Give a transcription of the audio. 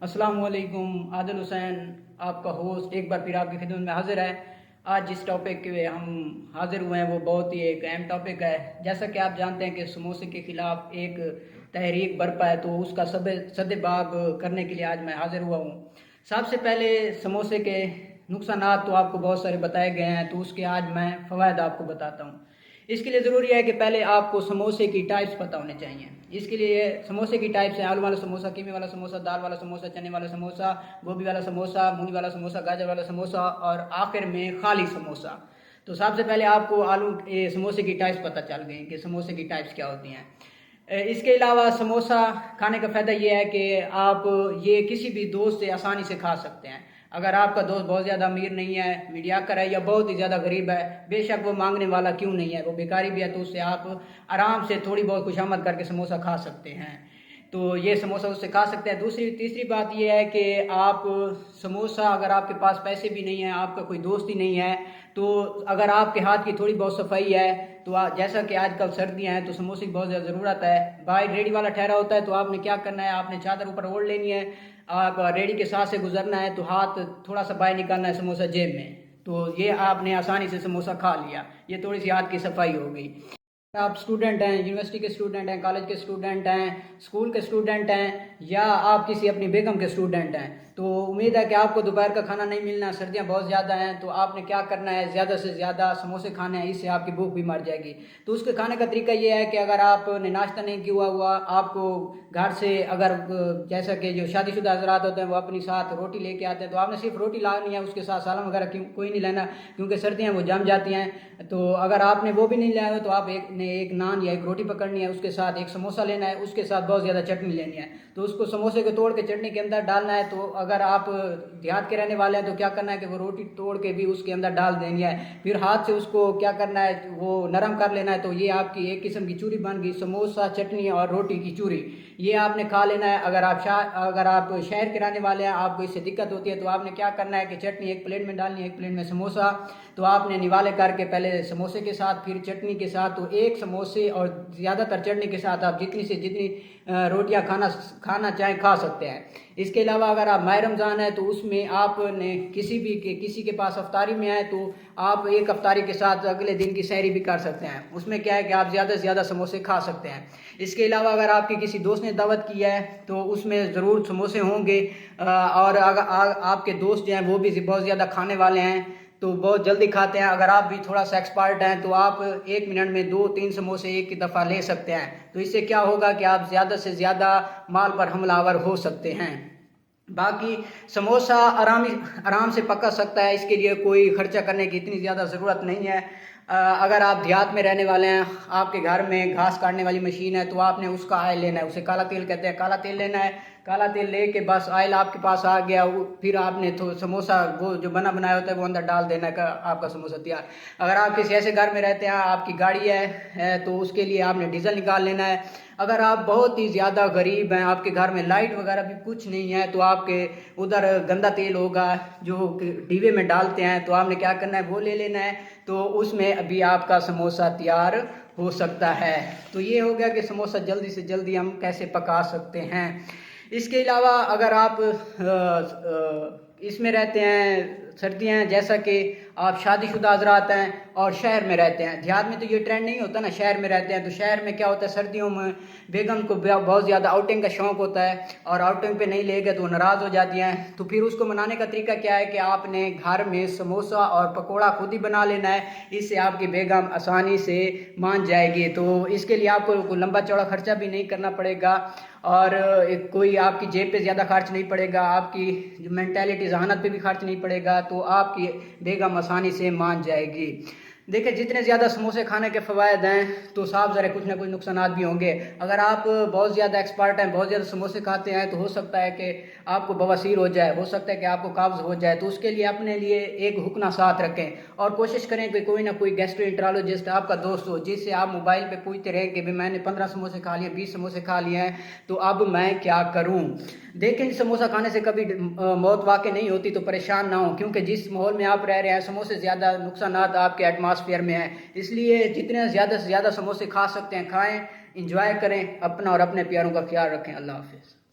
अस्सलाम वालेकुम। आदिल हुसैन आपका होस्ट एक बार फिर आपकी खिदमत में हाजिर है। आज जिस टॉपिक पे हम हाजिर हुए हैं वो बहुत ही एक अहम टॉपिक है। जैसा कि आप जानते हैं कि समोसे के ख़िलाफ़ एक तहरीक बरपा है, तो उसका सद्देबाब करने के लिए आज मैं हाजिर हुआ हूँ। सबसे पहले समोसे के नुकसानात तो आपको बहुत सारे बताए गए हैं, तो उसके आज मैं फ़वाइद आपको बताता हूँ। इसके लिए ज़रूरी है कि पहले आपको समोसे की टाइप्स पता होने चाहिए। इसके लिए समोसे की टाइप्स हैं: आलू वाला समोसा, कीमे वाला समोसा, दाल वाला समोसा, चने वाला समोसा, गोभी वाला समोसा, मूली वाला समोसा, गाजर वाला समोसा और आखिर में खाली समोसा। तो सबसे पहले आपको समोसे की टाइप्स पता चल गई कि समोसे की टाइप्स क्या होती हैं। इसके अलावा समोसा खाने का फ़ायदा ये है कि आप ये किसी भी दोस्त से आसानी से खा सकते हैं। अगर आपका दोस्त बहुत ज़्यादा अमीर नहीं है, मीडियाकर है या बहुत ही ज़्यादा गरीब है, बेशक वो मांगने वाला क्यों नहीं है, वो बेकारी भी है, तो उससे आप आराम से थोड़ी बहुत खुशामद करके समोसा खा सकते हैं। तो ये समोसा उससे खा सकते हैं। तीसरी बात ये है कि आप समोसा, अगर आपके पास पैसे भी नहीं हैं, आपका कोई दोस्त ही नहीं है, तो अगर आपके हाथ की थोड़ी बहुत सफाई है तो जैसा कि आजकल सर्दियां हैं तो समोसे की बहुत ज़्यादा ज़रूरत है। भाई रेडी वाला ठहरा होता है तो आपने क्या करना है, आपने चादर ऊपर ओढ़ लेनी है, आप रेडी के साथ से गुजरना है, तो हाथ थोड़ा सा बाहर निकालना है, समोसा जेब में, तो ये आपने आसानी से समोसा खा लिया। ये थोड़ी सी हाथ की सफाई हो गई। आप स्टूडेंट हैं, यूनिवर्सिटी के स्टूडेंट हैं, कॉलेज के स्टूडेंट हैं, स्कूल के स्टूडेंट हैं, या आप किसी अपनी बेगम के स्टूडेंट हैं, तो उम्मीद है कि आपको दोपहर का खाना नहीं मिलना, सर्दियां बहुत ज़्यादा हैं, तो आपने क्या करना है, ज़्यादा से ज़्यादा समोसे खाने हैं, इससे आपकी भूख भी मर जाएगी। तो उसके खाने का तरीका ये है कि अगर आपने नाश्ता नहीं किया हुआ, आपको घर से अगर जैसा कि जो शादीशुदा हज़रात होते हैं वो अपनी साथ रोटी लेके आते हैं, तो आपने सिर्फ रोटी लानी है, उसके साथ सालन वगैरह कोई नहीं लेना, क्योंकि सर्दियाँ वो जम जाती हैं। तो अगर आपने वो भी नहीं लिया हो तो आप एक नान या एक रोटी पकड़नी है, उसके साथ एक समोसा लेना है, उसके साथ बहुत ज़्यादा चटनी लेनी है, तो उसको समोसे को तोड़ के चटनी के अंदर डालना है। तो अगर आप देहात के रहने वाले हैं तो क्या करना है कि वो रोटी तोड़ के भी उसके अंदर डाल देनी है, फिर हाथ से उसको क्या करना है, वो नरम कर लेना है। तो ये आपकी एक किस्म की चूरी बन गई, समोसा, चटनी और रोटी की चूरी। ये आपने खा लेना है। अगर आप शहर के रहने वाले हैं, आपको इससे दिक्कत होती है, तो आपने क्या करना है कि चटनी एक प्लेट में डालनी है, एक प्लेट में समोसा, तो आपने निवाले करके पहले समोसे के साथ फिर चटनी के साथ, तो एक समोसे और ज़्यादातर चटनी के साथ आप जितनी से जितनी रोटियां खाना चाहें खा सकते हैं। इसके अलावा अगर आप माह रमज़ान है तो उसमें आपने किसी के पास अफ्तारी में आए तो आप एक अफ्तारी के साथ अगले दिन की सहरी भी कर सकते हैं। उसमें क्या है कि आप ज़्यादा से ज़्यादा समोसे खा सकते हैं। इसके अलावा अगर आपकी किसी दोस्त ने दावत की है तो उसमें ज़रूर समोसे होंगे, और अगर आपके दोस्त जो हैं वो भी बहुत ज़्यादा खाने वाले हैं तो बहुत जल्दी खाते हैं। अगर आप भी थोड़ा सा एक्सपर्ट हैं तो आप 1 मिनट में 2-3 समोसे एक ही दफ़ा ले सकते हैं। तो इससे क्या होगा कि आप ज़्यादा से ज़्यादा माल पर हमलावर हो सकते हैं। बाकी समोसा आराम से पका सकता है, इसके लिए कोई खर्चा करने की इतनी ज़्यादा ज़रूरत नहीं है। अगर आप देहात में रहने वाले हैं, आपके घर में घास काटने वाली मशीन है, तो आपने उसका आयल लेना है, उसे काला तेल कहते हैं, काला तेल लेना है। काला तेल लेके बस आयल आपके पास आ गया, फिर आपने तो समोसा वो जो बना बनाया होता है वो अंदर डाल देना है, आपका समोसा तैयार। अगर आप किसी ऐसे घर में रहते हैं, आपकी गाड़ी है तो उसके लिए आपने डीजल निकाल लेना है। अगर आप बहुत ही ज़्यादा गरीब हैं, आपके घर में लाइट वगैरह भी कुछ नहीं है, तो आपके उधर गंदा तेल होगा जो डीवे में डालते हैं, तो आपने क्या करना है वो ले लेना है, तो उसमें अभी आपका समोसा तैयार हो सकता है। तो ये हो गया कि समोसा जल्दी से जल्दी हम कैसे पका सकते हैं। इसके अलावा अगर आप इसमें रहते हैं, सर्दियाँ, जैसा कि आप शादीशुदा हज़रात हैं और शहर में रहते हैं, देहात में तो ये ट्रेंड नहीं होता ना, शहर में रहते हैं, तो शहर में क्या होता है, सर्दियों में बेगम को बहुत ज़्यादा आउटिंग का शौक़ होता है और आउटिंग पे नहीं ले गए तो वो नाराज़ हो जाती हैं। तो फिर उसको मनाने का तरीका क्या है कि आपने घर में समोसा और पकौड़ा खुद ही बना लेना है, इससे आपकी बेगम आसानी से मान जाएगी। तो इसके लिए आपको कोई लंबा चौड़ा खर्चा भी नहीं करना पड़ेगा और कोई आपकी जेब पे ज़्यादा खर्च नहीं पड़ेगा, आपकी जो मेंटालिटी ज़हानत पे भी खर्च नहीं पड़ेगा, तो आपकी बेगम आसानी से मान जाएगी। देखिए, जितने ज़्यादा समोसे खाने के फ़वायद हैं तो साफ ज़रा कुछ ना कुछ नुकसानात भी होंगे। अगर आप बहुत ज़्यादा एक्सपर्ट हैं, बहुत ज़्यादा समोसे खाते हैं, तो हो सकता है कि आपको बवासीर हो जाए, हो सकता है कि आपको कब्ज़ हो जाए। तो उसके लिए अपने लिए एक हुक्ना साथ रखें और कोशिश करें कि कोई ना कोई गैस्ट्रोएंटरोलॉजिस्ट आपका दोस्त हो, जिससे आप मोबाइल पर पूछते रहें कि भाई मैंने 15 समोसे खा लिए, 20 समोसे खा लिए हैं, तो अब मैं क्या करूँ। देखें, समोसा खाने से कभी मौत वाक़ई नहीं होती, तो परेशान ना हो, क्योंकि जिस माहौल में आप रह रहे हैं समोसे ज़्यादा नुकसानात आपके एटमॉस्फेयर में है। इसलिए जितने ज़्यादा से ज़्यादा समोसे खा सकते हैं खाएं, इंजॉय करें, अपना और अपने प्यारों का ख्याल रखें। अल्लाह हाफ़िज़।